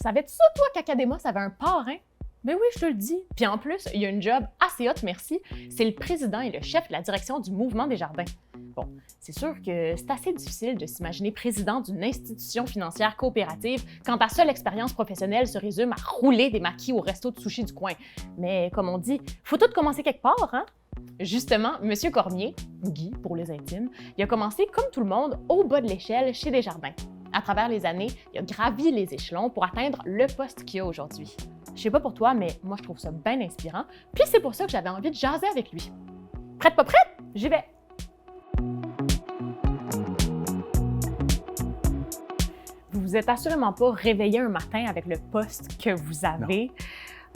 Savais-tu ça, toi, qu'Académos avait un parrain? Ben oui, je te le dis. Puis en plus, il y a une job assez haute, merci. C'est le président et le chef de la direction du Mouvement des Jardins. Bon, c'est sûr que c'est assez difficile de s'imaginer président d'une institution financière coopérative quand ta seule expérience professionnelle se résume à rouler des maquis au resto de sushi du coin. Mais comme on dit, faut tout commencer quelque part, hein? Justement, M. Cormier, Guy pour les intimes, il a commencé comme tout le monde au bas de l'échelle chez Desjardins. À travers les années, il a gravi les échelons pour atteindre le poste qu'il a aujourd'hui. Je sais pas pour toi, mais moi je trouve ça bien inspirant, puis c'est pour ça que j'avais envie de jaser avec lui. Prête pas prête? J'y vais! Vous vous êtes assurément pas réveillé un matin avec le poste que vous avez. Non.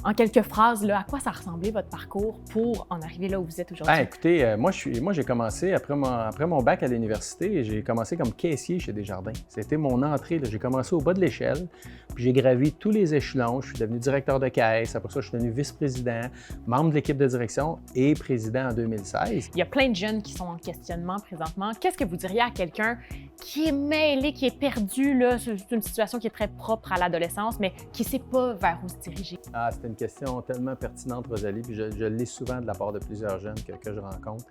En quelques phrases, là, à quoi ça ressemblait votre parcours pour en arriver là où vous êtes aujourd'hui? Écoutez, moi j'ai commencé après mon bac à l'université, j'ai commencé comme caissier chez Desjardins. C'était mon entrée. J'ai commencé au bas de l'échelle, puis j'ai gravi tous les échelons. Je suis devenu directeur de caisse, après ça je suis devenu vice-président, membre de l'équipe de direction et président en 2016. Il y a plein de jeunes qui sont en questionnement présentement. Qu'est-ce que vous diriez à quelqu'un qui est mêlé, qui est perdu, là? C'est une situation qui est très propre à l'adolescence, mais qui ne sait pas vers où se diriger? C'est une question tellement pertinente, Rosalie, puis je l'ai souvent de la part de plusieurs jeunes que je rencontre.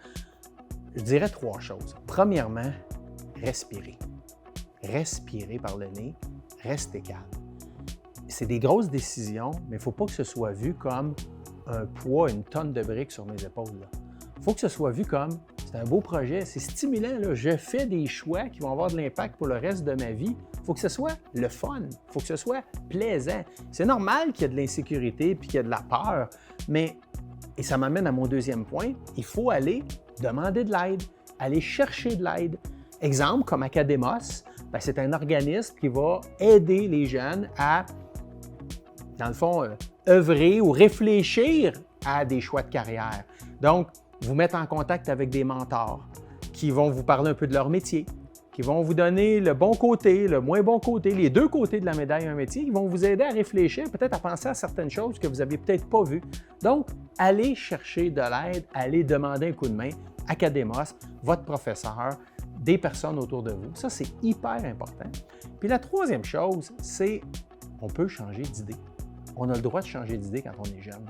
Je dirais 3 choses. Premièrement, respirer. Respirer par le nez, rester calme. C'est des grosses décisions, mais il ne faut pas que ce soit vu comme un poids, une tonne de briques sur mes épaules. Il faut que ce soit vu comme c'est un beau projet, c'est stimulant. Là. Je fais des choix qui vont avoir de l'impact pour le reste de ma vie. Il faut que ce soit le fun, il faut que ce soit plaisant. C'est normal qu'il y ait de l'insécurité puis qu'il y ait de la peur, mais, et ça m'amène à mon deuxième point, il faut aller demander de l'aide, aller chercher de l'aide. Exemple, comme Académos, c'est un organisme qui va aider les jeunes à, dans le fond, œuvrer ou réfléchir à des choix de carrière. Donc, vous mettre en contact avec des mentors qui vont vous parler un peu de leur métier, qui vont vous donner le bon côté, le moins bon côté, les deux côtés de la médaille un métier, qui vont vous aider à réfléchir, peut-être à penser à certaines choses que vous n'aviez peut-être pas vues. Donc, allez chercher de l'aide, allez demander un coup de main. Académos, votre professeur, des personnes autour de vous. Ça, c'est hyper important. Puis la troisième chose, c'est on peut changer d'idée. On a le droit de changer d'idée quand on est jeune.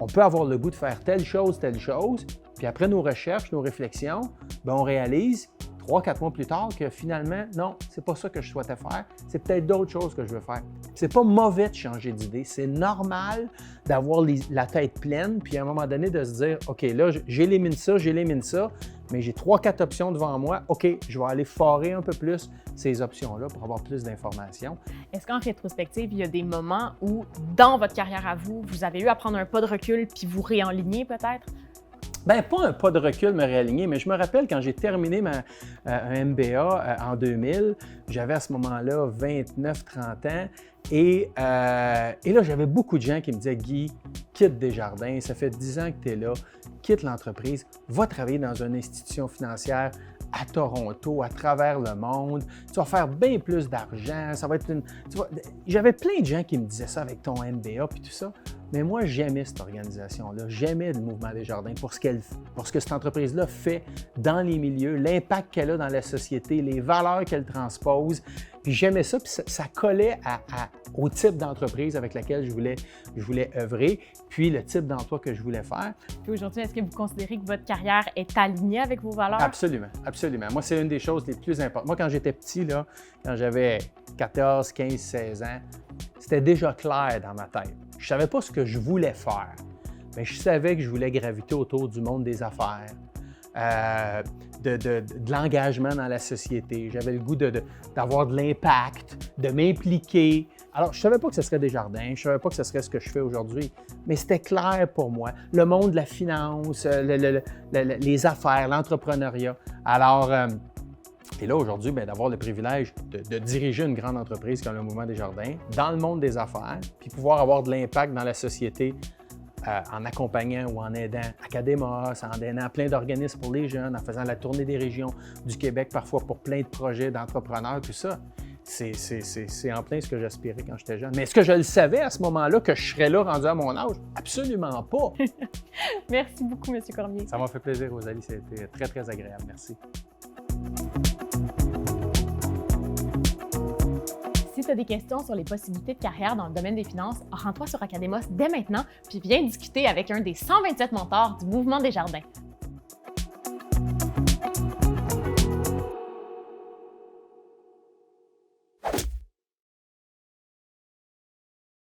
On peut avoir le goût de faire telle chose, puis après nos recherches, nos réflexions, on réalise 3-4 mois plus tard que finalement, non, c'est pas ça que je souhaitais faire, c'est peut-être d'autres choses que je veux faire. C'est pas mauvais de changer d'idée, c'est normal d'avoir la tête pleine, puis à un moment donné de se dire, OK, là, j'élimine ça, mais j'ai 3-4 options devant moi, OK, je vais aller forer un peu plus ces options-là pour avoir plus d'informations. Est-ce qu'en rétrospective, il y a des moments où, dans votre carrière à vous, vous avez eu à prendre un pas de recul puis vous réaligner peut-être? Pas un pas de recul, me réaligner, mais je me rappelle quand j'ai terminé un MBA en 2000, j'avais à ce moment-là 29-30 ans et là, j'avais beaucoup de gens qui me disaient « Guy, quitte Desjardins, ça fait 10 ans que tu es là, quitte l'entreprise, va travailler dans une institution financière à Toronto, à travers le monde, tu vas faire bien plus d'argent, ça va être une... » J'avais plein de gens qui me disaient ça avec ton MBA puis tout ça. Mais moi, j'aimais cette organisation-là, j'aimais le Mouvement des Jardins pour ce que cette entreprise-là fait dans les milieux, l'impact qu'elle a dans la société, les valeurs qu'elle transpose. Puis j'aimais ça, puis ça collait au type d'entreprise avec laquelle je voulais œuvrer, puis le type d'emploi que je voulais faire. Puis aujourd'hui, est-ce que vous considérez que votre carrière est alignée avec vos valeurs? Absolument, absolument. Moi, c'est une des choses les plus importantes. Moi, quand j'étais petit, là, quand j'avais 14, 15, 16 ans, c'était déjà clair dans ma tête. Je ne savais pas ce que je voulais faire, mais je savais que je voulais graviter autour du monde des affaires, de l'engagement dans la société. J'avais le goût d'avoir de l'impact, de m'impliquer. Alors, je ne savais pas que ce serait Desjardins, je ne savais pas que ce serait ce que je fais aujourd'hui, mais c'était clair pour moi. Le monde de la finance, les affaires, l'entrepreneuriat. Alors, et là, aujourd'hui, d'avoir le privilège de diriger une grande entreprise comme le Mouvement des Jardins dans le monde des affaires, puis pouvoir avoir de l'impact dans la société en accompagnant ou en aidant Académos, en aidant plein d'organismes pour les jeunes, en faisant la tournée des régions du Québec, parfois pour plein de projets d'entrepreneurs, tout ça. C'est en plein ce que j'aspirais quand j'étais jeune. Mais est-ce que je le savais à ce moment-là que je serais là rendu à mon âge? Absolument pas! Merci beaucoup, M. Cormier. Ça m'a fait plaisir, Rosalie. C'était très, très agréable. Merci. Si tu as des questions sur les possibilités de carrière dans le domaine des finances, rends-toi sur Academos dès maintenant puis viens discuter avec un des 127 mentors du Mouvement Desjardins.